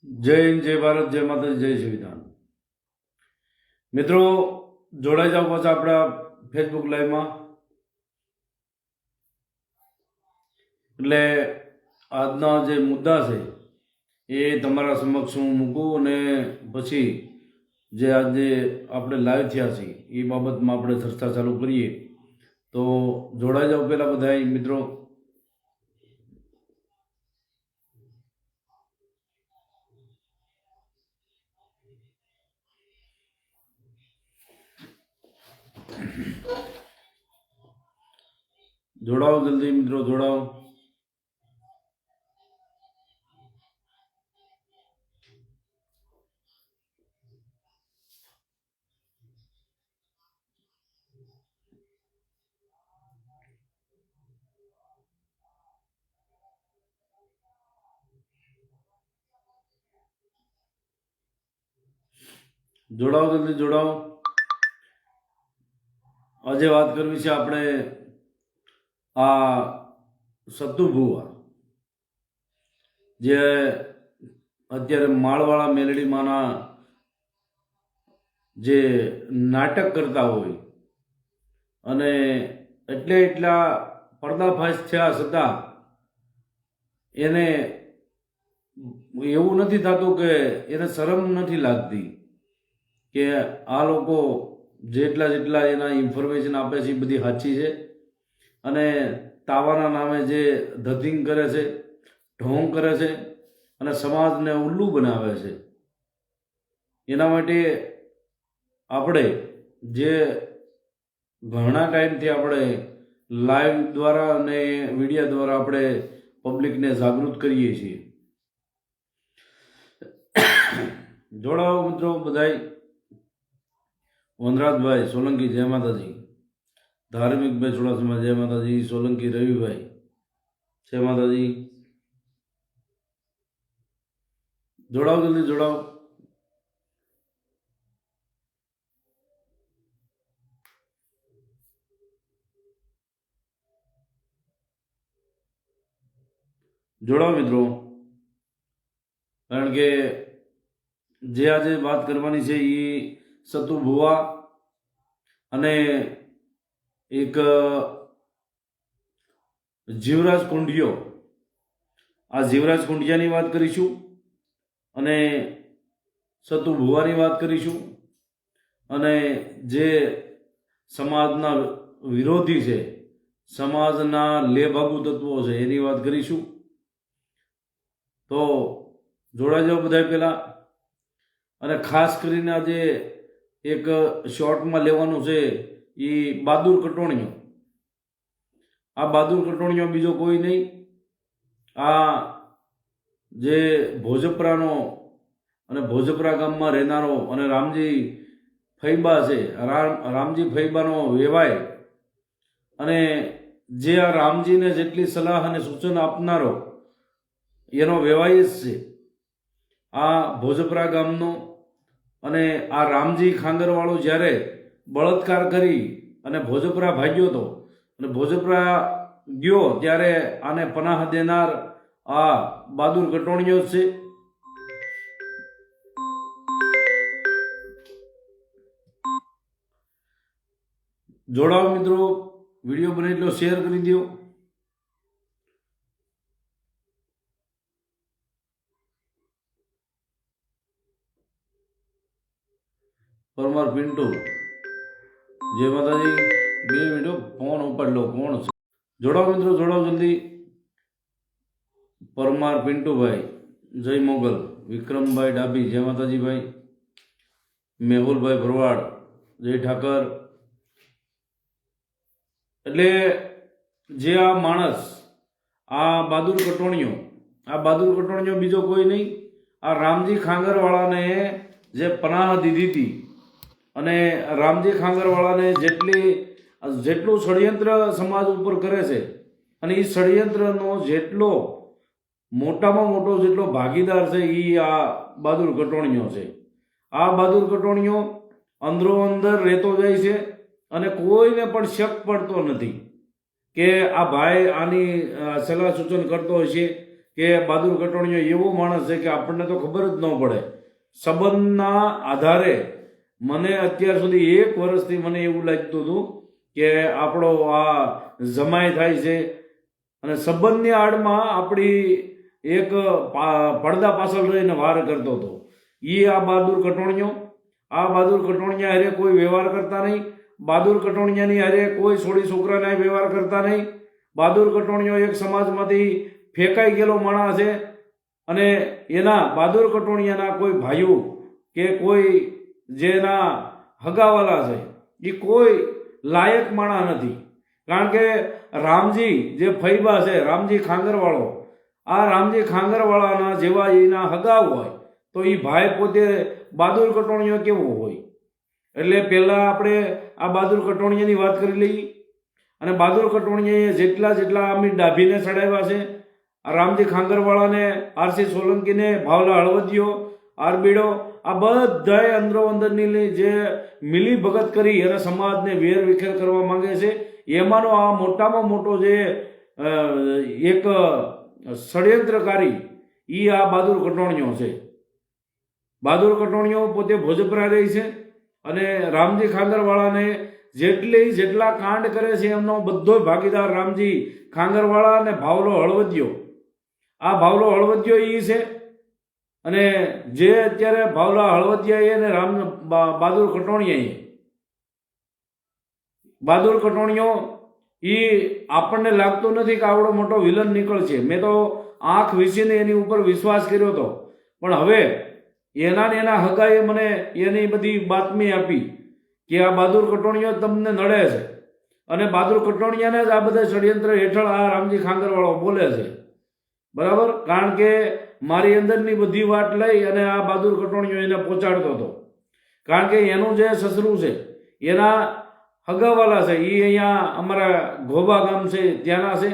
જય હિન્દ, જય ભારત, જય માતાજી, જય સંવિધાન. મિત્રો, જોડાઈ જાઓ પાછા આપણા ફેસબુક લાઈવમાં. એટલે આજના જે મુદ્દા છે એ તમારા સમક્ષ હું મૂકું અને પછી જે આજે આપણે લાઈવ થયા છીએ એ બાબતમાં આપણે ચર્ચા ચાલુ કરીએ. તો જોડાઈ જાઓ પહેલાં બધા મિત્રો. જોડાઓ જલ્દી મિત્રો, જોડાઓ. જોડાઓ જલ્દી, જોડાઓ. આજે વાત કરવી છે આપણે આ સતુ ભુવા, જે અત્યારે માળવાળા મેલડીમાંના જે નાટક કરતા હોય અને એટલા પર્દાફાશ થયા છતાં એને એવું નથી થતું કે એને શરમ નથી લાગતી કે આ લોકો જેટલા એના ઇન્ફોર્મેશન આપે છે એ બધી સાચી છે અને તાવાના નામે જે ધતિંગ કરે છે, ઢોંગ કરે છે અને સમાજને ઉલ્લુ બનાવે છે. એના માટે આપણે જે ઘણા ટાઈમથી આપણે લાઈવ દ્વારા અને મીડિયા દ્વારા આપણે પબ્લિકને જાગૃત કરીએ છીએ. જોડાઓ મિત્રો બધાય. વનરાજભાઈ સોલંકી, જય માતાજી. ધાર્મિકભાઈ ચુડાસમા, જય માતાજી. સોલંકી રવિભાઈ, જય માતાજી. જોડાઓ જલ્દી, જોડાઓ. જોડાઓ મિત્રો, કારણ કે જે આજે વાત કરવાની છે એ સતુ ભુવા અને એક જીવરાજ કુંડિયો. આ જીવરાજ કુંડિયાની વાત કરીશું અને સતુ ભુવાની વાત કરીશું અને જે સમાજના વિરોધી છે, સમાજના લેભાગુ તત્વો છે એની વાત કરીશું. તો જોડાઈ જાઓ બધા પહેલાં. અને ખાસ કરીને આજે એક શોર્ટમાં લેવાનું છે એ બહાદુર કટોણીઓ. આ બહાદુર કટોણીઓ બીજો કોઈ નહીં, આ જે ભોજપરાનો અને ભોજપરા ગામમાં રહેનારો અને રામજી ફૈબા છે, રામજી ફૈબાનો વેવાય અને જે આ રામજીને જેટલી સલાહ અને સૂચન આપનારો એનો વેવાય જ છે આ ભોજપરા ગામનો. અને આ રામજી ખાંગરવાળો જ્યારે બળાત્કાર કરી અને ભોજપરા ભાગ્યો હતો અને ભોજપરા ગયો ત્યારે આને પનાહ દેનાર આ બહાદુર કટોણીઓ છે. જોડાઓ મિત્રો, વિડીયો બને એટલો શેર કરી દો. પરમાર પિન્ટુ, જય માતાજી. 2 મિનિટ ફોન ઉપાડ લો, કોણ છે? જોડાઓ મિત્રો, જોડાઓ જલ્દી. પરમાર પિન્ટુભાઈ, જય મોગલ. વિક્રમભાઈ ડાભી, જય માતાજી ભાઈ. મેહુલભાઈ ભરવાડ, જય ઠાકર. એટલે જે આ માણસ આ બહાદુર કટોણીઓ બીજો કોઈ નહીં, આ રામજી ખાંગરવાળાને જે પનાહ દીધી હતી અને રામજી ખાંગરવાળાને જેટલું ષડયંત્ર સમાજ ઉપર કરે છે અને એ ષડયંત્રનો જેટલો મોટામાં મોટો જેટલો ભાગીદાર છે એ આ બહાદુર કટોણીઓ છે. આ બહાદુર કટોણીઓ અંદરો અંદર રહેતો જાય છે અને કોઈને પણ શક પડતો નથી કે આ ભાઈ આની સલાહ સૂચન કરતો હશે કે બહાદુર કટોણીયો એવો માણસ છે કે આપણને તો ખબર જ ન પડે. સંબંધના આધારે મને અત્યાર સુધી 1 વર્ષથી મને એવું લાગતું હતું કે આપણો આ જમાઈ થાય છે અને સંબંધની આડમાં આપણી એક પડદા પાછળ રહીને વાર કરતો હતો. આ બહાદુર કટોણીયો, આ બહાદુર કટોણીયા હારે કોઈ વ્યવહાર કરતા નહીં. બહાદુર કટોણીયાની હારે કોઈ છોડી છોકરાને વ્યવહાર કરતા નહીં. બહાદુર કટોણીયો એક સમાજમાંથી ફેંકાઈ ગયેલો માણસ છે અને એના બહાદુર કટોણીયાના કોઈ ભાઈઓ કે કોઈ જેના હગાવાલા છે એ કોઈ લાયક માણસ નથી. કારણ કે રામજી જે ફૈબા છે, રામજી ખાંગરવાળો, આ રામજી ખાંગરવાળાના જેવા એના હગા હોય તો એ ભાઈ પોતે બહાદુર કટોણીયો કેવો હોય. એટલે પહેલાં આપણે આ બહાદુર કટોણીયાની વાત કરી લઈએ. અને બહાદુર કટોણીયાએ જેટલા અમીર ડાભીને ચડાવ્યા છે, આ રામજી ખાંગરવાળાને, આરસી સોલંકીને, ભાવલા હળવદિયો, આરબીડો, આ બધાએ અંદરો અંદરની જે મિલી ભગત કરી અને સમાજને વેર વિખેર કરવા માંગે છે, એમાંનો આ મોટામાં મોટો જે એક ષડયંત્રકારી એ આ બહાદુર કટોણીયો છે. બહાદુર કટોણીયો પોતે ભોજપરા રહી છે અને રામજી ખાંગરવાળાને જેટલા કાંડ કરે છે એમનો બધો ભાગીદાર રામજી ખાંગરવાળા અને ભાવલો હળવદિયો. આ ભાવલો હળવદિયો એ છે અને જે અત્યારે ભાવલા હળવદિયા અને બહાદુર કટોણીયા, બહાદુર કટોણીયો એ આપણને લાગતું નથી કે આવડો મોટો વિલન નીકળશે. મેં તો આંખ વીસીને એની ઉપર વિશ્વાસ કર્યો હતો, પણ હવે એના હગાએ મને એની બધી બાતમી આપી કે આ બહાદુર કટોણીયો તમને નડે છે અને બહાદુર કટોણીયાને જ આ બધા ષડયંત્ર હેઠળ આ રામજી ખાંગરવાળો બોલે છે. બરાબર? કારણ કે મારી અંદરની બધી વાત લઈ અને આ બહાદુર કટોણીયો એને પહોંચાડતો હતો. કારણ કે એનું જે સસરું છે, એના હગાવાલા છે, એ અહીંયા અમારા ઘોબા ગામ છે ત્યાંના છે.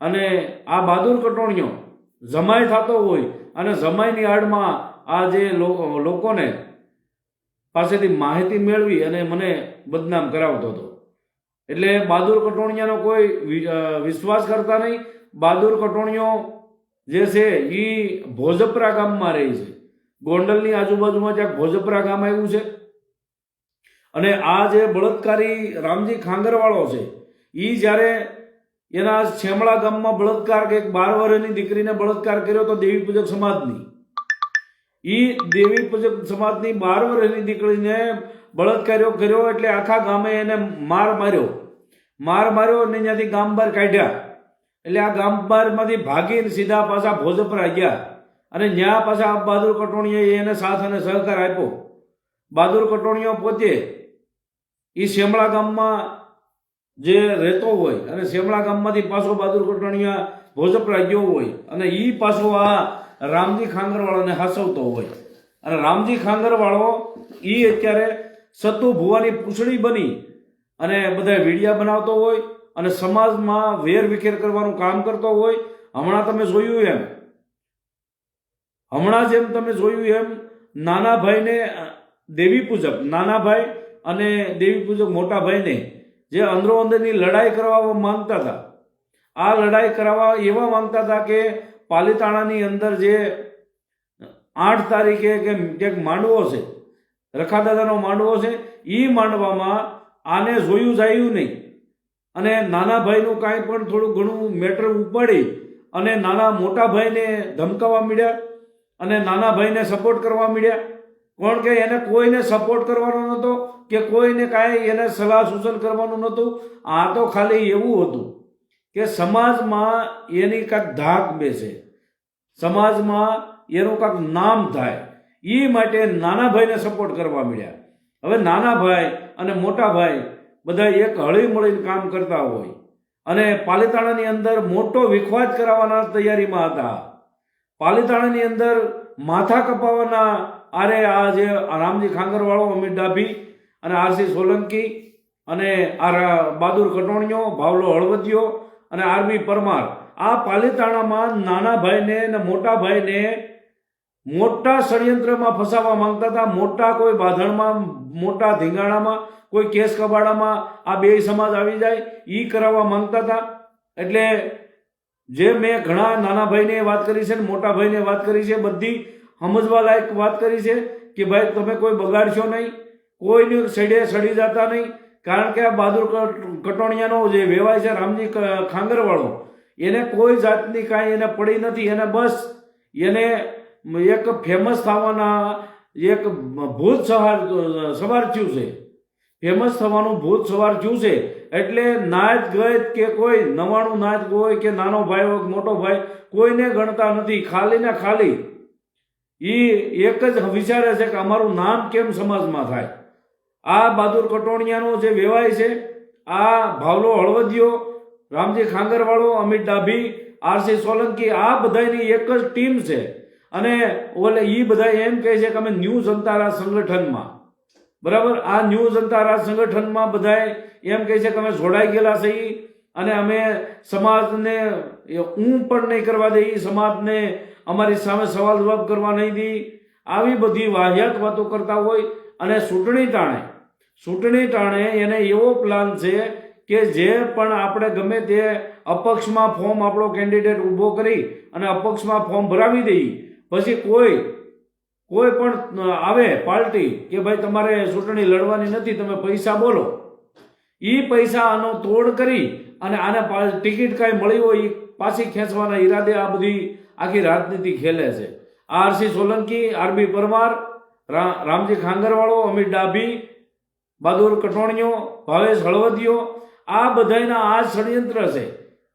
અને આ બહાદુર કટોણીયો જમાઈ થતો હોય અને જમાઈની આડમાં આ જે લોકોને પાસેથી માહિતી મેળવી અને મને બદનામ કરાવતો હતો. એટલે બહાદુર કટોણીયાનો કોઈ વિશ્વાસ કરતા નહીં. બહાદુર કટોણીયો જે છે એ ભોજપરા ગામમાં રહે છે. ગોંડલની આજુબાજુમાં જ્યાં ભોજપરા ગામ આવ્યું છે. અને આ જે બળાત્કારી રામજી ખાંગરવાળો છે એ જ્યારે એના છેમળા ગામમાં બળાત્કાર કે 12 વર્ષની દીકરીને બળાત્કાર કર્યો તો દેવી પૂજક સમાજની, એ દેવી પૂજક સમાજની 12 વર્ષની દીકરીને બળાત્કાર કર્યો એટલે આખા ગામે એને માર માર્યો અને ત્યાંથી ગામ બહાર કાઢ્યા. એટલે આ ગામ બહારમાંથી ભાગીને સીધા પાછા ભોજપરા ગયા અને ત્યાં પાછા બહાદુર કટોણીયાએ એને સાથ અને સહકાર આપ્યો. બહાદુર કટોણીયો પોતે એ શેમળા ગામમાં જે રહેતો હોય અને શેમળા ગામમાંથી પાછો બહાદુર કટોણીયા ભોજપરા ગયો હોય અને એ પાછો આ રામજી ખાંગરવાળાને હાસવતો હોય. અને રામજી ખાંગરવાળો એ અત્યારે સતુ ભુવાની પૂંછડી બની અને બધા વિડીયા બનાવતો હોય અને સમાજમાં વેર વિખેર કરવાનું કામ કરતો હોય. હમણાં જેમ તમે જોયું એમ નાના ભાઈને દેવી પૂજક, નાના ભાઈ અને દેવી પૂજક મોટા ભાઈને જે અંદરો અંદરની લડાઈ કરવા માંગતા હતા, આ લડાઈ કરાવવા એવા માંગતા હતા કે પાલીતાણાની અંદર જે 8 તારીખે કે માંડવો છે, રખાદાદાનો માંડવો છે, એ માંડવામાં આને જોયું જાયું નહીં અને નાના ભાઈનું કાંઈ પણ થોડું ઘણું મેટર ઉપાડી અને મોટા ભાઈને ધમકાવવા માંડ્યા અને નાના ભાઈને સપોર્ટ કરવા માંડ્યા. કોણ કે એને કોઈને સપોર્ટ કરવાનો નહોતો કે કોઈને કાંઈ એને સલાહ સૂચન કરવાનું નહોતું. આ તો ખાલી એવું હતું કે સમાજમાં એની કાંઈક ધાક બેસે, સમાજમાં એનું કાંઈક નામ થાય, એ માટે નાના ભાઈને સપોર્ટ કરવા માંડ્યા. હવે નાના ભાઈ અને મોટા ભાઈ બધા એક હળી મળીને કામ કરતા હોય અને પાલીતાણાની અંદર મોટો વિખવાદ કરાવવાના તૈયારીમાં હતા. પાલીતાણાની અંદર માથા કપાવવાના આરે આ જે રામજી ખાંગરવાળો, અમીર ડાભી અને આરસી સોલંકી અને આ બહાદુર કટોણીયો, ભાવલો હળવદિયો અને આરબી પરમાર, આ પાલીતાણામાં નાના ભાઈને અને મોટા ભાઈને મોટા ષડયંત્રમાં ફસાવવા માંગતા હતા. મોટા કોઈ બાંધણમાં, મોટા ધીંગાણામાં, કોઈ કેસ કબાડામાં આ બે સમાજ આવી જાય એ કરાવવા માંગતા હતા. એટલે જે મેં ઘણા નાના ભાઈને વાત કરી છે ને મોટા ભાઈને વાત કરી છે, બધી સમજવા લાયક વાત કરી છે કે ભાઈ તમે કોઈ બગાડશો નહીં, કોઈની સડે સડી જતા નહીં. કારણ કે આ બહાદુર કટોણિયાનો જે વેવાય છે રામજી ખાંગરવાળો, એને કોઈ જાતની કાંઈ એને પડી નથી. એને બસ એને એક ફેમસ થવાના એક ભૂત સવાર થયું છે, ફેમસ થવાનું ભૂત સવાર થયું છે. એટલે નાચ ગયત કે કોઈ નવાણું નાચ હોય કે નાનો ભાઈ હોય મોટો ભાઈ કોઈને ગણતા નથી. ખાલી ને ખાલી એક જ વિચારે છે કે અમારું નામ કેમ સમાજમાં થાય. આ બહાદુર કટોણિયાનો જે વેવાય છે, આ ભાવલો હળવદિયો, રામજી ખાંગરવાળો, અમિત ડાભી, આરસી સોલંકી, આ બધાની એક જ ટીમ છે. અને ઓલે એ બધા એમ કહે છે કે અમે ન્યૂ જનતા રાજ સંગઠનમાં, બરાબર, આ ન્યૂ જનતા રાજ સંગઠનમાં બધા એમ કહે છે કે અમે જોડાઈ ગયેલા છીએ અને અમે સમાજને ઊં પણ નહીં કરવા દઈએ, સમાજને અમારી સામે સવાલ જવાબ કરવા નહીં દઈ. આવી બધી વાહિયાત વાતો કરતા હોય. અને ચૂંટણી ટાણે એને એવો પ્લાન છે કે જે પણ આપણે ગમે તે અપક્ષમાં ફોર્મ આપણો કેન્ડિડેટ ઊભો કરી અને અપક્ષમાં ફોર્મ ભરાવી દઈએ, પછી કોઈ પણ આવે પાર્ટી કે ભાઈ તમારે ચૂંટણી લડવાની નથી, તમે પૈસા બોલો, એ પૈસા આનો તોડ કરી અને આને ટિકિટ કાંઈ મળી હોય એ પાછી ખેંચવાના ઈરાદે આ બધી આખી રાજનીતિ ખેલે છે. આરસી સોલંકી, આરબી પરમાર, રામજી ખાંગરવાળો, અમિત ડાભી, બહાદુર કટોણિયો, ભાવેશ હળવદિયો, આ બધાના આ ષડયંત્ર છે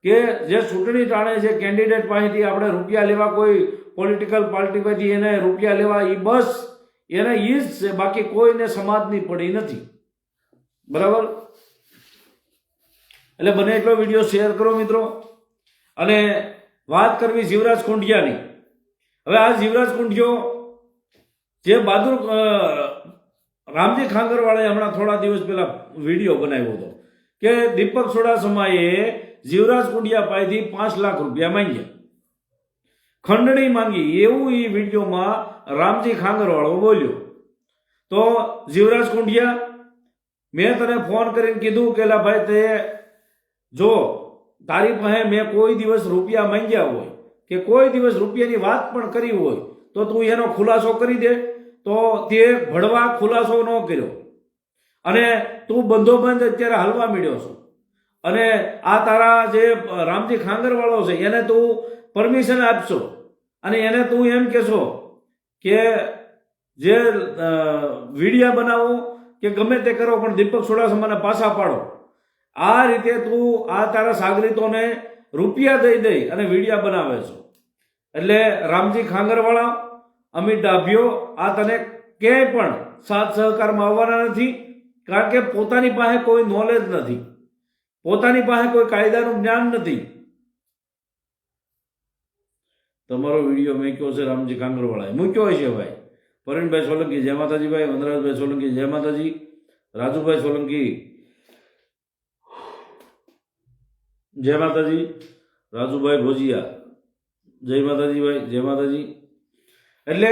કે જે ચૂંટણી ટાણે જે કેન્ડિડેટ પાસેથી આપણે રૂપિયા લેવા, કોઈ પોલિટિકલ પાર્ટી પાસેથી એને રૂપિયા લેવા, એ બસ એને એ જ છે, બાકી કોઈને સમાજની પડી નથી. બરાબર, એટલે બને એટલો વિડીયો શેર કરો મિત્રો. અને વાત કરવી જીવરાજ કુંડિયાની. હવે આ જીવરાજ કુંડિયો જે બહાદુર રામજી ખાંગરવાળાએ હમણાં થોડા દિવસ પહેલા વિડીયો બનાવ્યો હતો કે દીપક ચુડાસમાએ જીવરાજ કુંડિયા પાસેથી 5 લાખ રૂપિયા માંગ્યા, ખંડણી માંગી, એવું એ વિડીયોમાં રામજી ખાંગરવાળો બોલ્યો. તો જીવરાજ કુંડિયા, મેં તને ફોન કરીને કીધું કે લા ભાઈ, તે જો તારી પાસે મેં કોઈ દિવસ રૂપિયા માંગ્યા હોય કે કોઈ દિવસ રૂપિયાની વાત પણ કરી હોય તો તું એનો ખુલાસો કરી દે. તો તે ભડવા ખુલાસો ન કર્યો અને તું બંધોબંધ અત્યારે હાલવા માંડ્યો છો. અને આ તારા જે રામજી ખાંગરવાળો છે એને તું પરમિશન આપશો અને એને તું એમ કહેશો કે જે વિડીયા બનાવો કે ગમે તે કરો પણ દીપક ચુડાસમાને પાછા પાડો. આ રીતે તું આ તારા સાગરીતોને રૂપિયા દઈ અને વિડીયા બનાવે છો. એટલે રામજી ખાંગરવાળા, અમિત ડાભીઓ, આ તને ક્યાંય પણ સાથ સહકારમાં આવવાના નથી. કારણ કે પોતાની પાસે કોઈ નોલેજ નથી, પોતાની પાસે કોઈ કાયદાનું જ્ઞાન નથી. તમારો વિડીયો મૂક્યો છે રામજી ખાંગરવાળાએ, મૂક્યો હોય છે ભાઈ. પરવીનભાઈ સોલંકી જય માતાજી, ભાઈ વનરાજભાઈ સોલંકી જય માતાજી, રાજુભાઈ સોલંકી જય માતાજી, રાજુભાઈ ભોજિયા જય માતાજી, ભાઈ જય માતાજી. એટલે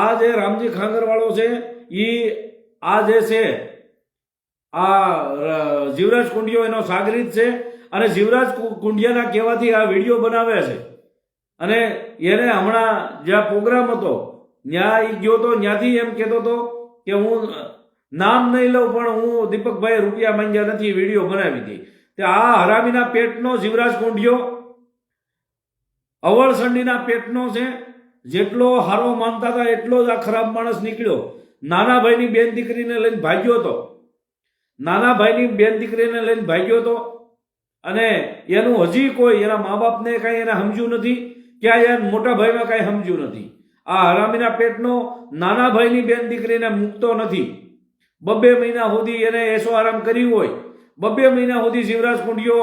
આ જે રામજી ખાંગરવાળો છે એ આ જે છે આ જીવરાજ કુંડિયો એનો સાગરીત છે અને જીવરાજ કુંડિયાના કહેવાથી આ વિડીયો બનાવે છે. અને એને હમણાં જ્યાં પ્રોગ્રામ હતો ત્યાં એ ગયો તો, ત્યાંથી એમ કહેતો હતો કે હું નામ નહીં લઉં પણ હું દીપકભાઈ રૂપિયા માંગ્યા નથી, વિડીયો બનાવી દઈ. તે આ હરામીના પેટનો જીવરાજ કુંડિયો અવળસંડીના પેટનો છે. જેટલો હારો માનતા હતા એટલો જ આ ખરાબ માણસ નીકળ્યો. નાના ભાઈની બેન દીકરીને લઈને ભાગ્યો હતો, નાના ભાઈની બેન દીકરીને લઈને ભાગ્યો હતો. અને એનું હજી કોઈ એના મા બાપને કાંઈ એને સમજ્યું નથી, ક્યાંય એના મોટા ભાઈમાં કાંઈ સમજ્યું નથી. આ હરામીના પેટનો નાના ભાઈની બેન દીકરીને મૂકતો નથી. 2 મહિના સુધી એને એસો આરામ કર્યું હોય, 2 મહિના સુધી જીવરાજ કુંડિયો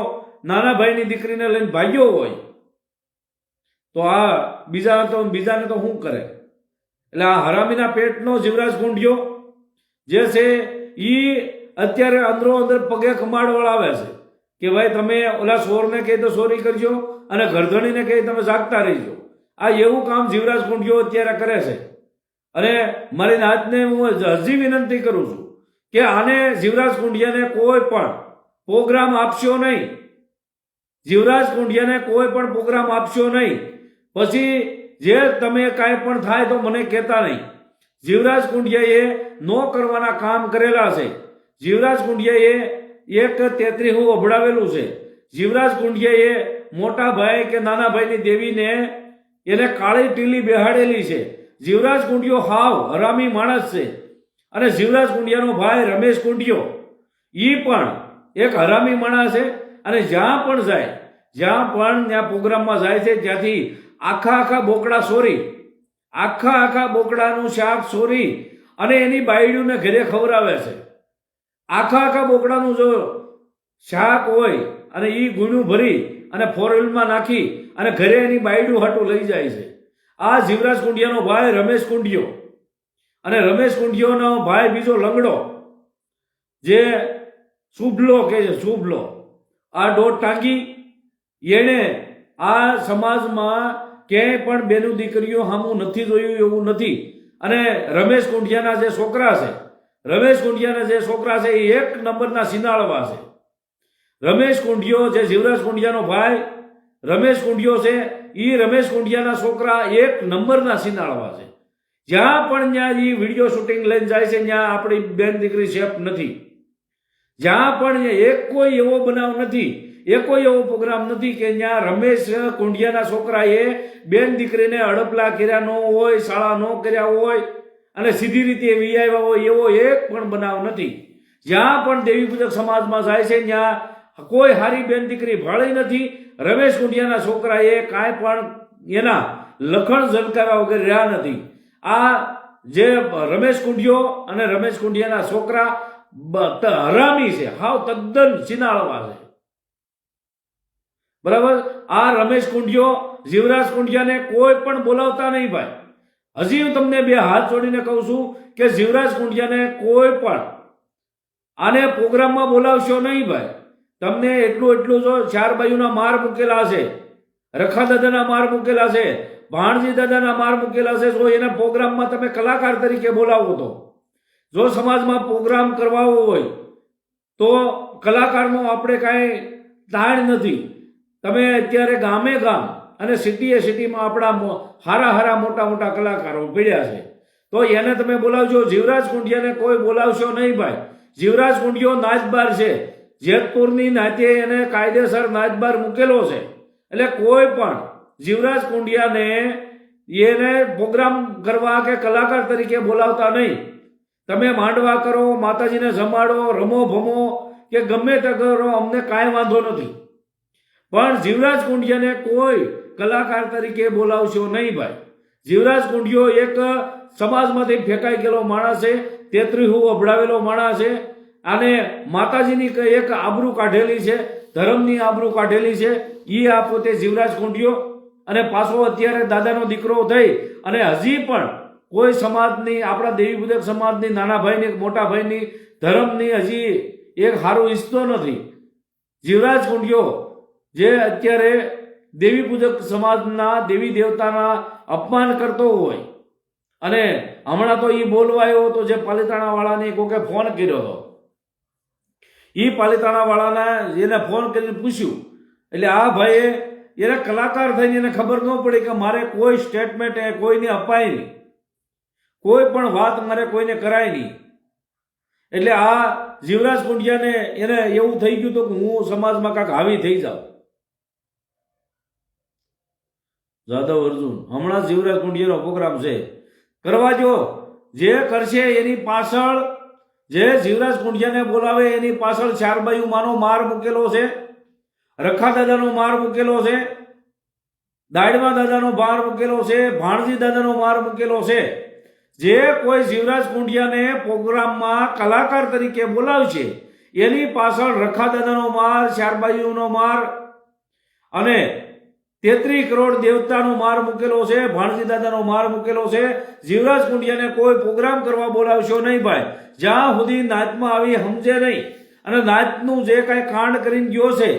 નાના ભાઈની દીકરીને લઈને ભાગ્યો હોય તો આ બીજાને તો શું કરે? એટલે આ હરામીના પેટનો જીવરાજ કુંડિયો જે છે એ અત્યારે અંદરો અંદર પગે કમાડ વળાવે છે કે ભાઈ તમે ઓલા ચોરને કહી તો ચોરી કરજો અને ગરધણીને કહી તમે જાગતા રહીજો. આ એવું કામ જીવરાજ કુંડિયો અત્યારે કરે છે. અને મારી નાતને હું હજી વિનંતી કરું છું કે આને જીવરાજ કુંડિયાને કોઈ પણ પ્રોગ્રામ આપશો નહીં. જીવરાજ કુંડિયાને કોઈ પણ પ્રોગ્રામ આપશો નહીં. પછી જે તમે કાંઈ પણ થાય તો મને કહેતા નહીં. જીવરાજ કુંડિયાએ નો કરવાના કામ કરેલા છે. જીવરાજ કુંડિયાએ એક 33 અભડાવેલું છે. જીવરાજ કુંડિયાએ મોટા ભાઈ કે નાના ભાઈની દેવીને એને કાળી ટીલી બેહાડેલી છે. જીવરાજ કુંડિયો હાવ હરામી માણસ છે. અને જીવરાજ કુંડિયાનો ભાઈ રમેશ કુંડિયો ઈ પણ એક હરામી માણસ છે. અને જ્યાં પણ ત્યાં પ્રોગ્રામમાં જાય છે ત્યાંથી આખા બોકડા સોરી, આખા બોકડાનું શાક સોરી અને એની બાયડીઓને ઘરે ખવડાવે છે. આખા બોકડાનું જો શાક હોય અને એ ગુણું ભરી અને 4 વ્હીલમાં નાખી અને ઘરે એની બાયડું હાટું લઈ જાય છે. આ જીવરાજ કુંડિયાનો ભાઈ રમેશ કુંડિયો. અને રમેશ કુંડિયોનો ભાઈ બીજો લંગડો જે શુભલો કે છે, શુભલો. આ દોઢ ટાંકી એને આ સમાજમાં ક્યાંય પણ બેનું દીકરીઓ સામું નથી જોયું એવું નથી. અને રમેશ કુંડિયાના જે છોકરા છે એ 1 નંબરના સિનાળવા છે. રમેશ કુંડિયો જે જીવરાજ કુંડિયાનો ભાઈ રમેશ કુંડિયો છે એ રમેશ કુંડિયાના છોકરા 1 નંબરના સિનાળવા છે. જ્યાં પણ ત્યાં એ વિડીયો શૂટિંગ લઈને જાય છે ત્યાં આપણી બેન દીકરી સેફ નથી. જ્યાં પણ એક કોઈ એવો બનાવ નથી, કોઈ એવો પ્રોગ્રામ નથી કે ત્યાં રમેશ કુંડિયાના છોકરાએ બેન દીકરીને હડપલા કર્યા ન હોય, શાળા ન કર્યા હોય અને સીધી રીતે વી આવ્યા હોય એવો એક પણ બનાવ નથી. જ્યાં પણ દેવી પૂજક સમાજમાં જાય છે ત્યાં કોઈ હારી બેન દીકરી ભાળી નથી. રમેશ કુંડિયાના છોકરાએ કાંઈ પણ એના લખણ ઝલકાવ્યા વગર રહ્યા નથી. આ જે રમેશ કુંડિયો અને રમેશ કુંડિયાના છોકરા હરામી છે, હાવ તદ્દન ચિનાળવા છે. બરાબર. આ રમેશ કુંડિયો જીવરાજ કુંડિયાને કોઈ પણ બોલાવતા નહીં ભાઈ. હજી હું તમને 2 હાથ જોડીને કહું છું કે જીવરાજ કુંડિયાને કોઈ પણ આને પ્રોગ્રામમાં બોલાવશો નહીં ભાઈ. તમને એટલું જો 4 બાયુના માર મૂકેલા છે, રખા દાદાના માર મૂકેલા છે, ભાણજી દાદાના માર મૂકેલા છે. જો એના પ્રોગ્રામમાં તમે કલાકાર તરીકે બોલાવો તો જો સમાજમાં પ્રોગ્રામ કરવાવો હોય તો કલાકારનો આપણે કાંઈ તાણ નથી. તમે અત્યારે ગામે અને સિટીમાં આપણા હારા મોટા કલાકારો પડ્યા છે તો એને તમે બોલાવજો. જીવરાજ કુંડિયાને કોઈ બોલાવશો નહીં ભાઈ. જીવરાજ કુંડિયો નાચબાર છે. જેતપુરની નાતે એને કાયદેસર નાચબાર મૂકેલો છે. એટલે કોઈ પણ જીવરાજ કુંડિયાને એને પ્રોગ્રામ કરવા કે કલાકાર તરીકે બોલાવતા નહીં. તમે માંડવા કરો, માતાજીને જમાડો, રમો ભમો કે ગમે તે કરો, અમને કાંઈ વાંધો નથી. પણ જીવરાજ કુંડિયાને કોઈ કલાકાર તરીકે બોલાવશો નહીં ભાઈ. જીવરાજ કુંડિયો એક સમાજમાંથી ફેંકાઈ ગયેલો માણસ છે. 33 અભડાવેલો માણસ છે. અને માતાજીની એક આબરૂ કાઢેલી છે, ધર્મની આબરૂ કાઢેલી છે. એ આ પોતે જીવરાજ કુંડિયો. અને પાછો અત્યારે દાદાનો દીકરો થઈ અને હજી પણ કોઈ સમાજની, આપણા દેવી પૂજક સમાજની, નાના ભાઈની, મોટા ભાઈની, ધર્મની હજી એક સારું ઈચ્છતો નથી. જીવરાજ કુંડિયો જે અત્યારે દેવી પૂજક સમાજના દેવી દેવતાના અપમાન કરતો હોય અને હમણાં તો એ બોલવા આવ્યો હતો જે પાલિતાણા વાળાને કોકે ફોન કર્યો હતો. એ પાલિતાણા વાળાના એને ફોન કરીને પૂછ્યું એટલે આ ભાઈએ એને કલાકાર થઈને એને ખબર ન પડી કે મારે કોઈ સ્ટેટમેન્ટ કોઈને અપાય નહીં, કોઈ પણ વાત મારે કોઈને કરાય નહીં. એટલે આ જીવરાજ કુંડિયાને એને એવું થઈ ગયું હતું કે હું સમાજમાં કાંઈક હાવી થઈ જાઉં. જાદવ અર્જુન હમણાં જીવરાજ કુંડિયાનો પ્રોગ્રામ છે, કરવા જો. જે કરશે એની પાછળ, જે જીવરાજ કુંડિયાને બોલાવે એની પાછળ 4 બાયુમાંનો માર મૂકેલો છે, રખા દાદાનો માર મૂકેલો છે, દાડમા દાદાનો માર મૂકેલો છે, ભાણજી દાદાનો માર મૂકેલો છે. જે કોઈ જીવરાજ કુંડિયાને પ્રોગ્રામમાં કલાકાર તરીકે બોલાવશે એની પાછળ રખા દાદાનો માર, 4 બાયુનો માર અને 33 કરોડ દેવતાનો માર મૂકેલો છે, ભાણજી દાદાનો માર મૂકેલો છે. જીવરાજ કુંડિયાને કોઈ પ્રોગ્રામ કરવા બોલાવશો નહીં ભાઈ. જ્યાં સુધી નાચમાં આવી સમજે નહીં અને નાચનું જે કાંઈ કાંડ કરીને ગયો છે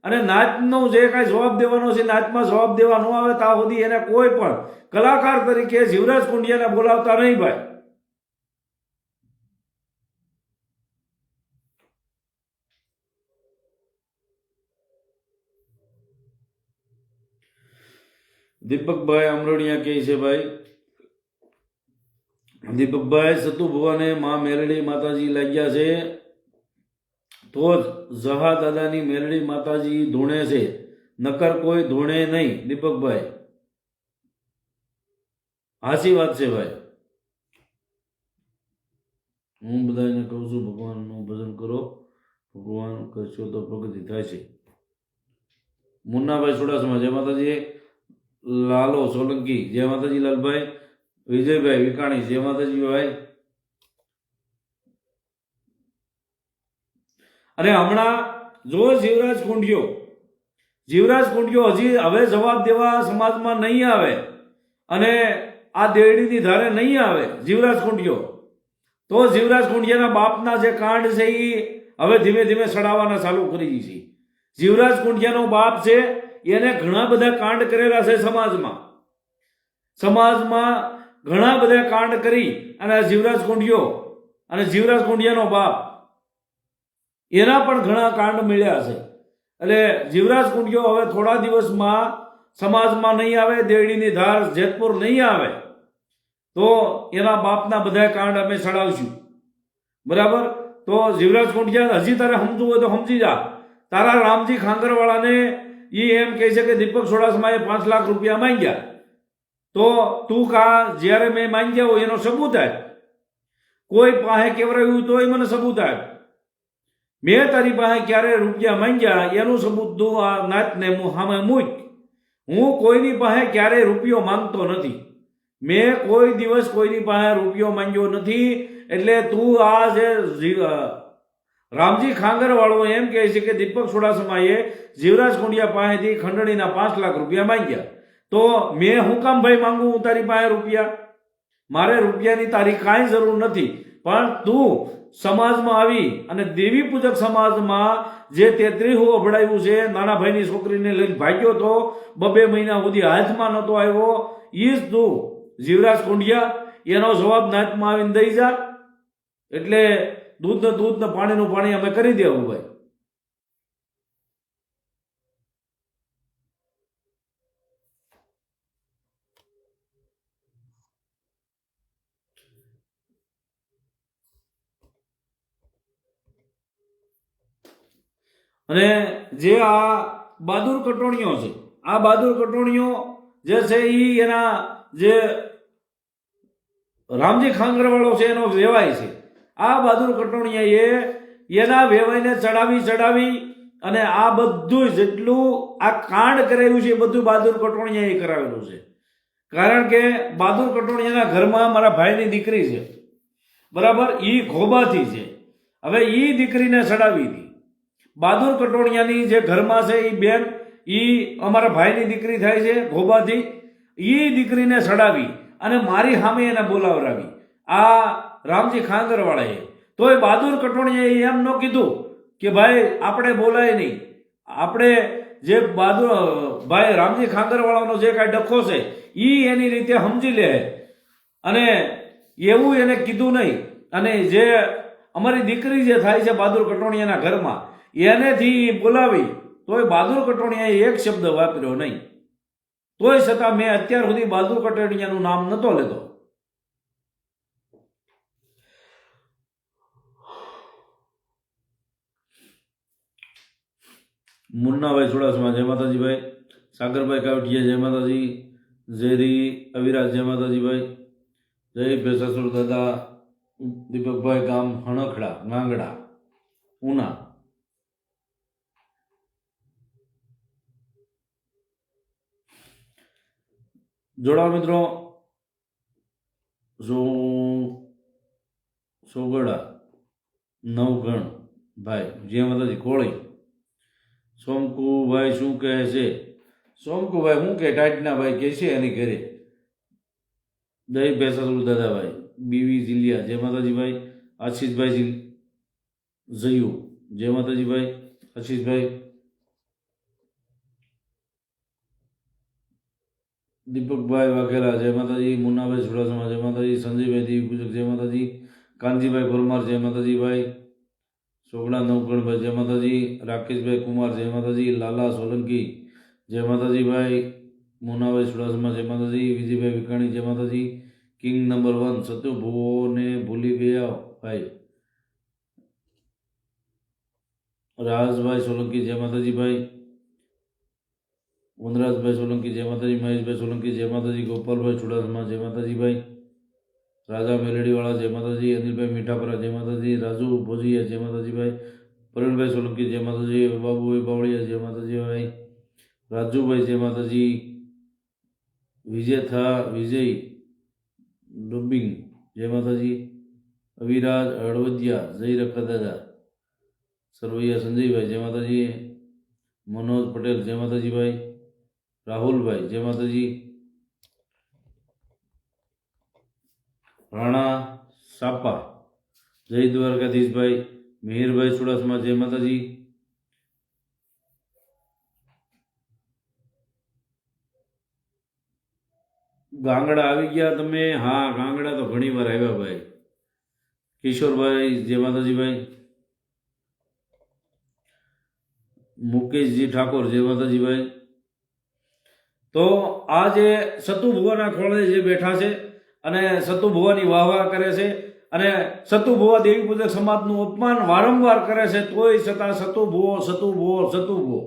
અને નાચનો જે કાંઈ જવાબ દેવાનો છે, નાચમાં જવાબ દેવા ન આવે ત્યાં સુધી એને કોઈ પણ કલાકાર તરીકે જીવરાજ કુંડિયાને બોલાવતા નહીં ભાઈ. દીપકભાઈ અમરોડિયા કહે છે ભાઈ, દીપકભાઈ સતુ ભુવાને માં મેલડી માતાજી લાગ્યા છે તો જ જહા દાદાની મેલડી માતાજી ધૂણે છે, નકર કોઈ ધૂણે નહીં. દીપકભાઈ હાચી વાત છે ભાઈ. હું બધાને કહું છું ભગવાનનું ભજન કરો, ભગવાન કરશો તો પ્રગતિ થાય છે. મુન્નાભાઈ ચુડાસમા જય માતાજી. લાલો સોલંકી જય માતાજી. લાલભાઈ વિજયભાઈ વિકાણી જય માતાજી ભાઈ. અને હમણાં જો જીવરાજ કુંડિયો હજી હવે જવાબ દેવા સમાજમાં નહીં આવે અને આ દેરડીની ધારે નહીં આવે જીવરાજ કુંડિયો, તો જીવરાજ કુંડિયાના બાપના જે કાંડ છે એ હવે ધીમે ધીમે સડાવવાના ચાલુ કરી છે. જીવરાજ કુંડિયાનો બાપ છે એને ઘણા બધા કાંડ કરેલા છે સમાજમાં ઘણા બધા કાંડ કરી અને જીવરાજ કુંડિયાનો બાપ એના પણ ઘણા કાંડ મળ્યા છે. એટલે જીવરાજ કુંડિયો હવે થોડા દિવસમાં સમાજમાં નહીં આવે, દેરડીની ધાર જેતપુર નહીં આવે તો એના બાપના બધા કાંડ અમે ચડાવશું. બરાબર? તો જીવરાજ કુંડિયા હજી તારે સમજવું હોય તો સમજી જા. તારા રામજી ખાંગરવાળાને એ એમ કહે છે કે દીપક ચુડાસમાએ 5 લાખ રૂપિયા માંગ્યા, તો તું જ્યારે મેં માંગ્યા હોય એનો સબૂત આપ. કોઈ પાસે કેવરાયું તોય મને સબૂત આપ. મેં તારી પાસે ક્યારે રૂપિયા માંગ્યા એનું સબૂત તું આ નાતને સામે મૂક. હું કોઈની પાસે ક્યારે રૂપિયો માંગતો નથી. મેં કોઈ દિવસ કોઈની પાસે રૂપિયો માંગ્યો નથી. એટલે તું આ જે રામજી ખાંગરવાળો એમ કહે છે કે દીપક ચુડાસમાએ જીવરાજ કુંડિયા પાસેથી ખંડણીના 5 લાખ રૂપિયા માંગ્યા, તો મેં હું કામ ભાઈ માંગુ હું તારી પાસે રૂપિયા? મારે રૂપિયાની તારી કાંઈ જરૂર નથી. પણ તું સમાજમાં આવી અને દેવી પૂજક સમાજમાં જે 33 અભડાયું છે, નાના ભાઈની છોકરીને લઈને ભાગ્યો તો 2 મહિના સુધી હાથમાં નહોતો આવ્યો, એ જ તું જીવરાજ કુંડિયા એનો જવાબ નાચમાં આવીને દઈ જા. એટલે દૂધ ને પાણીનું પાણી અમે કરી દેવું ભાઈ. અને જે આ બહાદુર કટોણીઓ છે, આ બહાદુર કટોણીઓ જે છે એ એના જે રામજી ખાંગરવાળો છે એનો વેવાય છે. આ બહાદુર કટોણીયાએ એના વેવાઈને ચડાવી અને આ બધું જેટલું આ કાંડ કરાયું છે એ બધું બહાદુર કટોણીયાએ કરાવેલું છે. કારણ કે બહાદુર કટોણીયાના ઘરમાં મારા ભાઈની દીકરી છે, બરાબર? એ ઘોબાથી છે. હવે એ દીકરીને ચડાવી હતી. બહાદુર કટોણીયાની જે ઘરમાં છે એ બેન, એ અમારા ભાઈની દીકરી થાય છે ઘોબાથી. એ દીકરીને ચડાવી અને મારી સામે એને બોલાવરાવી આ રામજી ખાંગરવાળાએ. તો એ બહાદુર કટોણીયાએ એમ ન કીધું કે ભાઈ આપણે બોલાય નહીં, આપણે જે બહાદુર ભાઈ રામજી ખાંગરવાળાનો જે કાંઈ ડખો છે એ એની રીતે સમજી લે, અને એવું એને કીધું નહીં. અને જે અમારી દીકરી જે થાય છે બહાદુર કટોણીયાના ઘરમાં એનેથી બોલાવી તોય બહાદુર કટોણીયાએ એક શબ્દ વાપર્યો નહીં. તોય છતાં મેં અત્યાર સુધી બહાદુર કટોણીયાનું નામ નહોતો લેતો. મુન્નાભાઈ ચુડાસમા જય માતાજી ભાઈ. સાગરભાઈ કાવઠિયા જય માતાજી. ઝેરી અવિરાજ જય માતાજી ભાઈ. જય ભેસાસુર દાદા. દીપકભાઈ ગામ હણખડા નાંગડા ઉના. જોડાઓ મિત્રો. સોગડા નવગણ ભાઈ જય માતાજી. કોળી સોમકુભાઈ શું કહે છે? સોમકુભાઈ શું કે ટાઈટના ભાઈ કે છે એની ઘરે. દહીં ભેસાસુર દાદાભાઈ બીવી જીલિયા જય માતાજી ભાઈ. આશીષભાઈ જયુ જય માતાજી ભાઈ. આશીષભાઈ. દીપકભાઈ વાઘેલા જય માતાજી. મુન્નાભાઈ ચુડાસમા જય માતાજી. સંજયભાઈ દેવી પૂજક જય માતાજી. કાનજીભાઈ પરમાર જય માતાજી ભાઈ. સોગડા નવગણભાઈ જય માતાજી. રાકેશભાઈ કુમાર જય માતાજી. લાલા સોલંકી જય માતાજી ભાઈ. મોનાભાઈ ચુડાસમા જય માતાજી, વિજયભાઈ વિકાણી જય માતાજી, કિંગ નંબર 1 સતુ ભુવોને ભૂલી ગયા ભાઈ, રાજભાઈ સોલંકી જય માતાજી ભાઈ, વનરાજભાઈ સોલંકી જય માતાજી, મહેશભાઈ સોલંકી જય માતાજી, ગોપાલભાઈ ચુડાસમા જય માતાજી ભાઈ, રાજા મેલડીવાળા જય માતાજી, અનિલભાઈ મીઠાપરા જય માતાજી, રાજુ ભોજીયા જય માતાજી ભાઈ, પ્રવીણભાઈ સોલંકી જય માતાજી, બાબુભાઈ બાવળિયા જય માતાજી ભાઈ, રાજુભાઈ જય માતાજી, વિજય ડુબિંગ જય માતાજી, અવિરાજ હળવદિયા જય રખા દાદા, સરવૈયા સંજયભાઈ જય માતાજી, મનોજ પટેલ જય માતાજી ભાઈ, રાહુલભાઈ જય માતાજી, રાણા સાપા જય દ્વારકાધીશભાઈ, મિહિરભાઈ ચુડાસમા જય માતાજી, ગાંગડા આવી ગયા તમે? હા, ગાંગડા તો ઘણી વાર આવ્યા ભાઈ. કિશોરભાઈ જય માતાજી ભાઈ, મુકેશજી ઠાકોર જય માતાજી ભાઈ. તો આ જે સતુ ભુવાના ખોળે જે બેઠા છે અને સતુ ભુવાની વાહ કરે છે અને સતુ ભુવા દેવી પૂજક સમાજનું અપમાન વારંવાર કરે છે, તોય છતાં સતુ ભુવો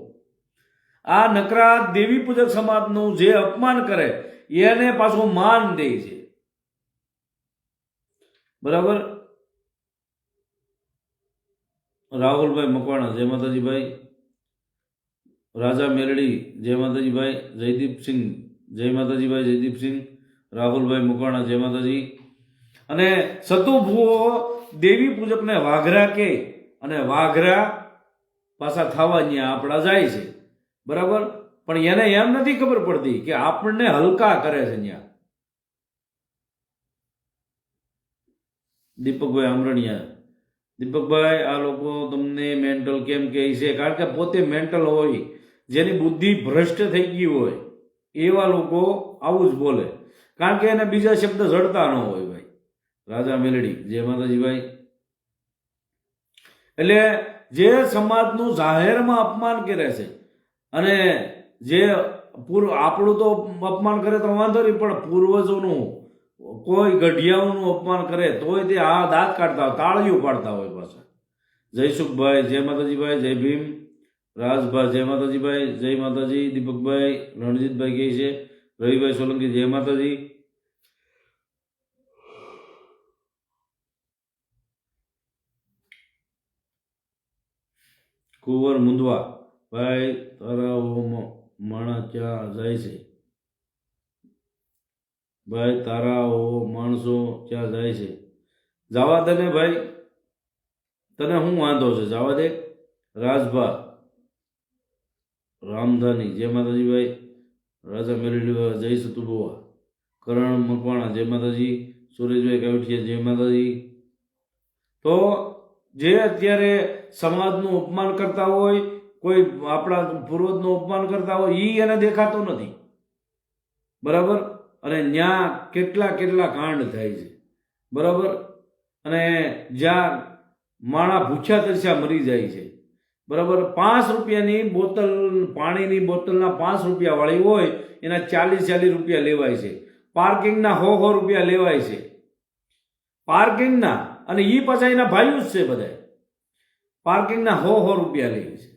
આ નકરા દેવી પૂજક સમાજનું જે અપમાન કરે એને પાછું માન દે છે. બરાબર. રાહુલભાઈ મકવાણા જય માતાજી ભાઈ, રાજા મેલડી જય માતાજી ભાઈ, જયદીપસિંહ જય માતાજી ભાઈ, જયદીપસિંહ, રાહુલભાઈ મકવાણા જય માતાજી. અને સતુ ભુવો દેવી પૂજકને વાઘરા કે અને વાઘરા પાછા થવા ત્યાં આપણા જાય છે. બરાબર. પણ એને એમ નથી ખબર પડતી કે આપણને હલકા કરે છે ત્યાં. દીપકભાઈ આમરણિયા, દીપકભાઈ આ લોકો તમને મેન્ટલ કેમ કહે છે? કારણ કે પોતે મેન્ટલ હોય, જેની બુદ્ધિ ભ્રષ્ટ થઈ ગઈ હોય એવા લોકો આવું જ બોલે, કારણ કે એને બીજા શબ્દ જડતા ન હોય ભાઈ. રાજા મેલડી જય માતાજી ભાઈ. એટલે જે સમાજનું જાહેરમાં અપમાન કરે છે અને જે આપણું તો અપમાન કરે તો વાંધો નહીં, પણ પૂર્વજોનું કોઈ ગઢિયાઓનું અપમાન કરે તોય તે આ દાંત કાઢતા હોય, તાળીઓ પાડતા હોય પાછા. જયસુખભાઈ જય માતાજી ભાઈ, જય ભીમ, રાજભાઈ જય માતાજી ભાઈ, જય માતાજી. દીપકભાઈ રણજીતભાઈ કહે છે, રવિભાઈ સોલંકી જય માતાજી. કુંવર મુંદવા ભાઈ, તારા માણા ક્યાં જાય છે ભાઈ? તારા માણસો ક્યાં જાય છે? જવા દે ને ભાઈ, તને શું વાંધો છે? જવા દે. રાજભા રામધાની જય માતાજી ભાઈ, રાજા મેલડી જય સતુભુવા, કરણ મકવાણા જય માતાજી, સુરેશભાઈ કાવઠિયા જય માતાજી. તો જે અત્યારે સમાજનું અપમાન કરતા હોય, કોઈ આપણા પૂર્વજનું અપમાન કરતા હોય, એ એને દેખાતો નથી. બરાબર. અને ત્યાં કેટલા કાંડ થાય છે. બરાબર. અને જ્યાં માણા ભૂખ્યા તરસ્યા મરી જાય છે. બરાબર. 5 રૂપિયાની બોટલ, પાણીની બોટલના 5 રૂપિયા વાળી હોય એના 40 રૂપિયા લેવાય છે. પાર્કિંગના 100 રૂપિયા લેવાય છે પાર્કિંગના. અને એ પાછા એના ભાઈઓ જ છે બધા. પાર્કિંગના 100 રૂપિયા લે છે.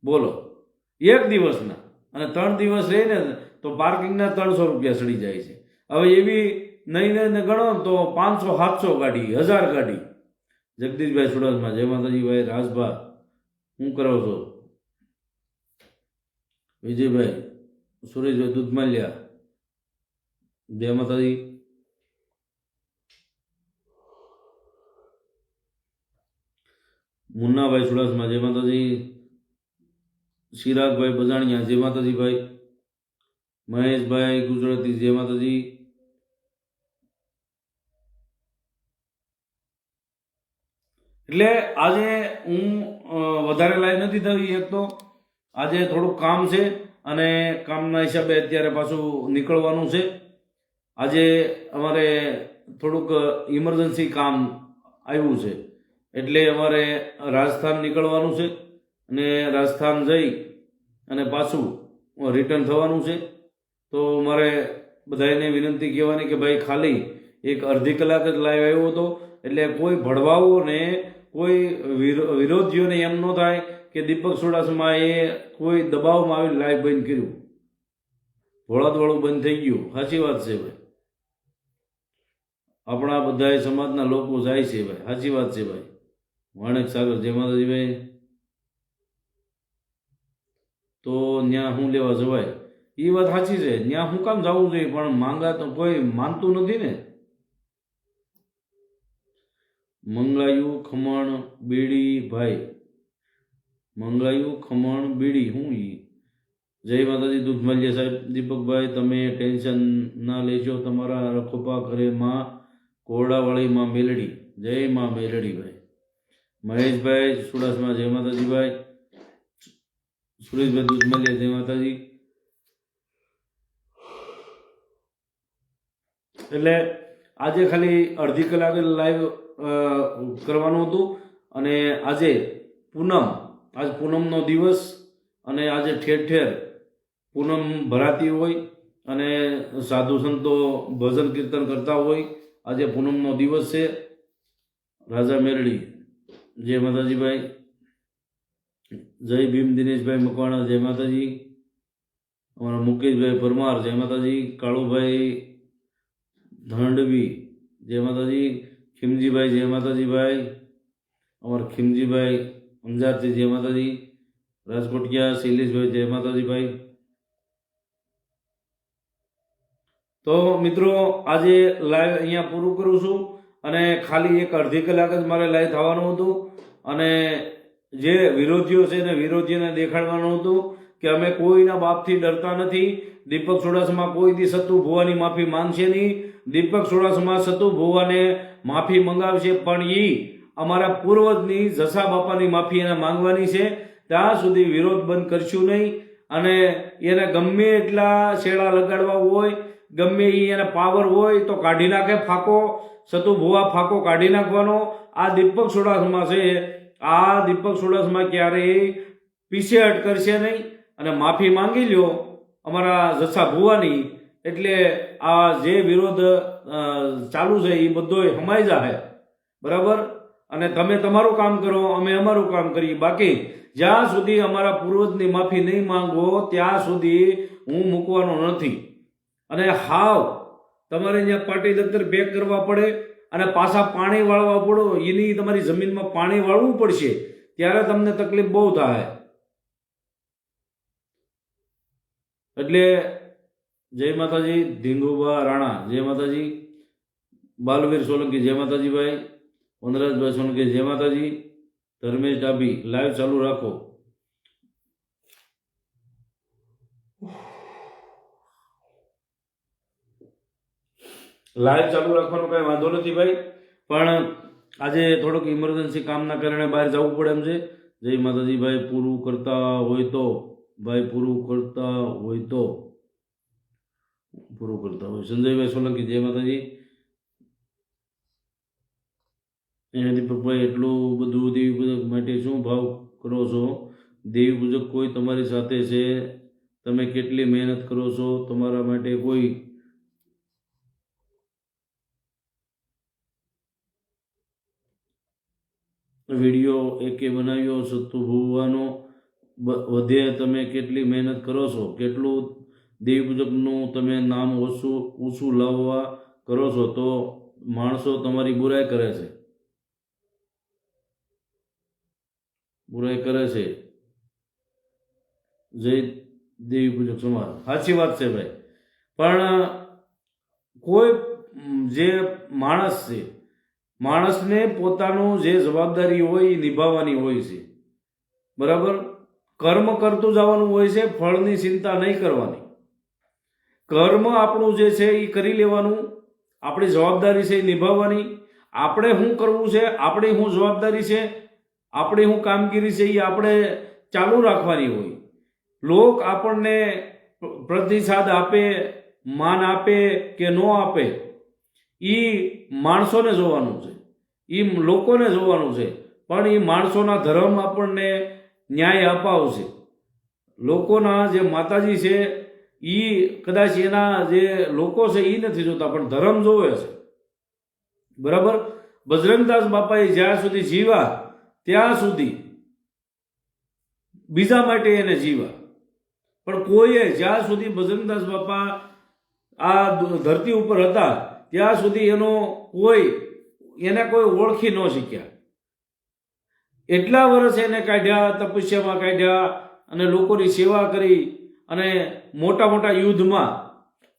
બોલો, એક દિવસના. અને 3 દિવસ રહીને તો પાર્કિંગના 300 રૂપિયા ચડી જાય છે. હવે એવી નહીં ગણો તો 500 700 ગાડી, 1000 ગાડી. જગદીશભાઈ સુડાસમા જય માતાજી ભાઈ, રાજભા શું કરો છો? વિજયભાઈ, સુરેશભાઈ દૂધમાલિયા જય માતાજી. મુન્નાભાઈ સુડાસમા જય માતાજી, ચિરાગભાઈ બજાણિયા જય માતાજી ભાઈ, મહેશભાઈ ગુજરાતી જય માતાજી. એટલે આજે હું વધારે લાઈવ નથી થઈ એક તો આજે થોડુંક કામ છે અને કામના હિસાબે અત્યારે પાછું નીકળવાનું છે. આજે અમારે થોડુંક ઇમરજન્સી કામ આવ્યું છે એટલે અમારે રાજસ્થાન નીકળવાનું છે અને રાજસ્થાન જઈ અને પાછું રિટર્ન થવાનું છે. તો મારે બધાને વિનંતી કહેવાની કે ભાઈ ખાલી એક અડધી કલાક જ લાઈવ આવ્યો હતો, એટલે કોઈ ભડવાઓને કોઈ વિરોધીઓને એમ ન થાય કે દીપક ચુડાસમાએ કોઈ દબાવમાં આવી લાઈવ બંધ કર્યું, ભોળાદવાળું બંધ થઈ ગયું. સાચી વાત છે ભાઈ, આપણા બધા સમાજના લોકો જાય છે ભાઈ, સાચી વાત છે ભાઈ. માણેક સાગર જય માતાજી ભાઈ. તો ત્યાં શું લેવા જવાય, એ વાત સાચી છે, ત્યાં શું કામ જવું જોઈએ, પણ માંગા તો કોઈ માનતું નથી ને. મંગાયું ખમણ બીડી ભાઈ, મંગાયું ખમણ બીડી હું ઈ. જય માતાજી દુધમાલિયા સાહેબ. દીપકભાઈ તમે ટેન્શન ના લેજો, તમારા રખોપા ઘરે માં કોરડાવાળી માં મેલડી. જય માં મેલડી ભાઈ. મહેશભાઈ ચુડાસમા જય માતાજી ભાઈ. સુરેશભાઈ દુધમાલિયા જય માતાજી. એટલે આજે ખાલી અડધી કલાક લાઈવ કરવાનું હતું. અને આજે પૂનમ, આજ પૂનમનો દિવસ, અને આજે ઠેર ઠેર પૂનમ ભરાતી હોય અને સાધુ સંતો ભજન કીર્તન કરતા હોય. આજે પૂનમનો દિવસ છે. રાજા મેરડી જય માતાજી ભાઈ. જય ભીમ દિનેશભાઈ મકવાણા જય માતાજી. અમારા મુકેશભાઈ પરમાર જય માતાજી. કાળુભાઈ ધંડવી જય માતાજી. ખીમજીભાઈ જય માતાજી ભાઈ. અમારા ખીમજીભાઈ અંજારથી જય માતાજી. રાજકોટિયા શૈલેષભાઈ જય માતાજી ભાઈ. તો મિત્રો આજે લાઈવ અહીંયા પૂરું કરું છું, અને ખાલી એક અડધી કલાક જ મારે લાઈવ થવાનું હતું, અને જે વિરોધીઓ છે ને વિરોધીઓને દેખાડવાનું હતું કે અમે કોઈના બાપથી ડરતા નથી. દીપક ચુડાસમા કોઈ દી સતુ ભુવાની માફી માંગશે નહીં. દીપક ચુડાસમા સતુ ભુવાને માફી મંગાવશે, પણ એ અમારા પૂર્વજની જસા બાપાની માફી એને માંગવાની છે. ત્યાં સુધી વિરોધ બંધ કરશું નહીં. અને એને ગમે એટલા શેડા લગાડવા હોય, ગમે એને પાવર હોય તો કાઢી નાખે ફાંકો. સતુ ભુવા ફાંકો કાઢી નાખવાનો. આ દીપક ચુડાસમા છે, આ દીપક ચુડાસમા ક્યારેય પીછેહટ કરશે નહીં, અને માફી માંગી લ્યો અમારા જસા ભુવાની. એટલે આ જે વિરોધ ચાલુ છે એ બધો હમાઈ જાય, બરાબર. અને તમે તમારું કામ કરો, અમે અમારું કામ કરીએ. બાકી જ્યાં સુધી અમારા પૂર્વજની માફી નહીં માંગો ત્યાં સુધી હું મૂકવાનો નથી. અને હાવ તમારે અહીંયા પાટી દફતર પેક કરવા પડે અને પાછા પાણી વાળવા પડો, એની તમારી જમીનમાં પાણી વાળવું પડશે, ત્યારે તમને તકલીફ બહુ થાય. એટલે જય માતાજી. ધીંગુબા રાણા જય માતાજી. બાલવીર સોલંકી જય માતાજી ભાઈ. વનરાજભાઈ સોલંકી જય માતાજી. ધર્મેશ ડાભી લાઈવ ચાલુ રાખો. લાઈવ ચાલુ રાખવાનો કઈ વાંધો નથી ભાઈ, પણ આજે થોડુંક ઇમરજન્સી કામના કારણે બહાર જવું પડે એમ છે. જય માતાજી ભાઈ. પૂરું કરતા હોય તો ભાઈ, પૂરું કરતા હોય તો પૂરું કરતા હોય. સંજયભાઈ સોલંકી જય માતાજી. દીપકભાઈ એટલું બધું દેવી પૂજક માટે શું ભાવ કરો છો? દેવી પૂજક કોઈ તમારી સાથે છે, તમે કેટલી મહેનત કરો છો તમારા માટે? કોઈ વિડીયો એકે બનાવ્યો સતુ ભુવાનો વધે, તમે કેટલી મહેનત કરો છો? કેટલું દેવી પૂજકનું તમે નામ ઊંચું લાવવા કરો છો, તો માણસો તમારી બુરાઈ કરે છે, બુરાઈ કરે છે. જય દેવી પૂજક સમાજ. સાચી વાત છે ભાઈ, પણ કોઈ જે માણસ છે, માણસને પોતાનું જે જવાબદારી હોય એ નિભાવવાની હોય છે, બરાબર. કર્મ કરતું જવાનું હોય છે, ફળની ચિંતા નહીં કરવાની. કર્મ આપણું જે છે એ કરી લેવાનું, આપણી જવાબદારી છે એ નિભાવવાની. આપણે શું કરવું છે, આપણી શું જવાબદારી છે, આપણી શું કામગીરી છે એ આપણે ચાલુ રાખવાની હોય. લોક આપણને પ્રતિસાદ આપે, માન આપે કે ન આપે, એ માણસોને જોવાનું છે, એ લોકોને જોવાનું છે. પણ એ માણસોના ધર્મ આપણને ન્યાય અપાવશે. લોકોના જે માતાજી છે એ કદાચ એના જે લોકો છે એ નથી જોતા, પણ ધર્મ જોવે છે. બરાબર. બજરંગદાસ બાપાએ જ્યાં સુધી જીવા ત્યાં સુધી બીજા માટે એને જીવા, પણ કોઈએ જ્યાં સુધી બજરંગદાસ બાપા આ ધરતી ઉપર હતા ત્યાં સુધી એને કોઈ ઓળખી ન શીખ્યા. એટલા વર્ષ એને કાઢ્યા, તપસ્યામાં કાઢ્યા અને લોકોની સેવા કરી, અને મોટા મોટા યુદ્ધમાં,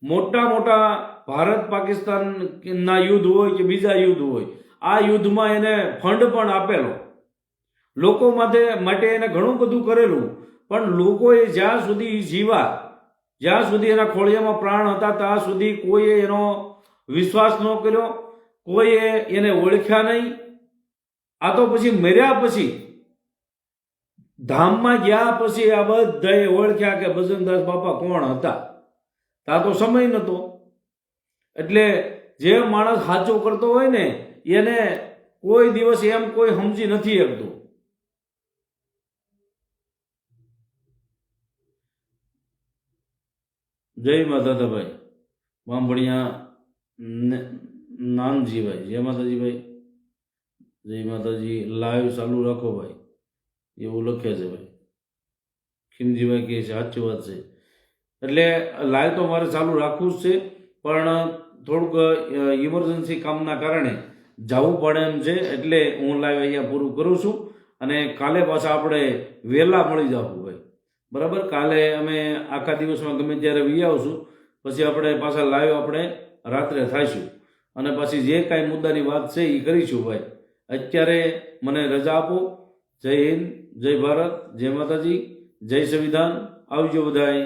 મોટા મોટા ભારત પાકિસ્તાનના યુદ્ધ હોય કે બીજા યુદ્ધ હોય, આ યુદ્ધમાં એને ફંડ પણ આપેલો, લોકો માટે એને ઘણું બધું કરેલું. પણ લોકોએ જ્યાં સુધી જીવા, જ્યાં સુધી એના ખોળિયામાં પ્રાણ હતા ત્યાં સુધી કોઈએ એનો વિશ્વાસ ન કર્યો, કોઈએ એને ઓળખ્યા નહીં. આ તો પછી મર્યા પછી, ધામમાં ગયા પછી આ બધાએ ઓળખ્યા કે બજરંગદાસ બાપા કોણ હતા. ત્યાં તો સમય નહોતો. એટલે જે માણસ સાચો કરતો હોય ને એને કોઈ દિવસ એમ કોઈ સમજી નથી શકતું. જય માતાભાઈ બાંભણિયા નાનજીભાઈ, જય માતાજી ભાઈ, જય માતાજી. લાઈવ ચાલુ રાખો ભાઈ, એવું લખે છે ભાઈ. ખીમજીભાઈ કહે છે સાચી વાત છે. એટલે લાઈવ તો મારે ચાલુ રાખવું જ છે, પણ થોડુંક ઇમરજન્સી કામના કારણે જવું પડે એમ છે. એટલે હું લાઈવ અહીંયા પૂરું કરું છું, અને કાલે પાછા આપણે વહેલા મળી જાઉં ભાઈ. બરાબર. કાલે અમે આખા દિવસમાં ગમે ત્યારે વી આવશું, પછી આપણે પાછા લાઈવ આપણે રાત્રે થઈશું, અને પછી જે કાંઈ મુદ્દાની વાત છે એ કરીશું ભાઈ. અત્યારે મને રજા આપો. જય હિન્દ, જય ભારત, જય માતાજી, જય સંવિધાન. આવજો બધાય.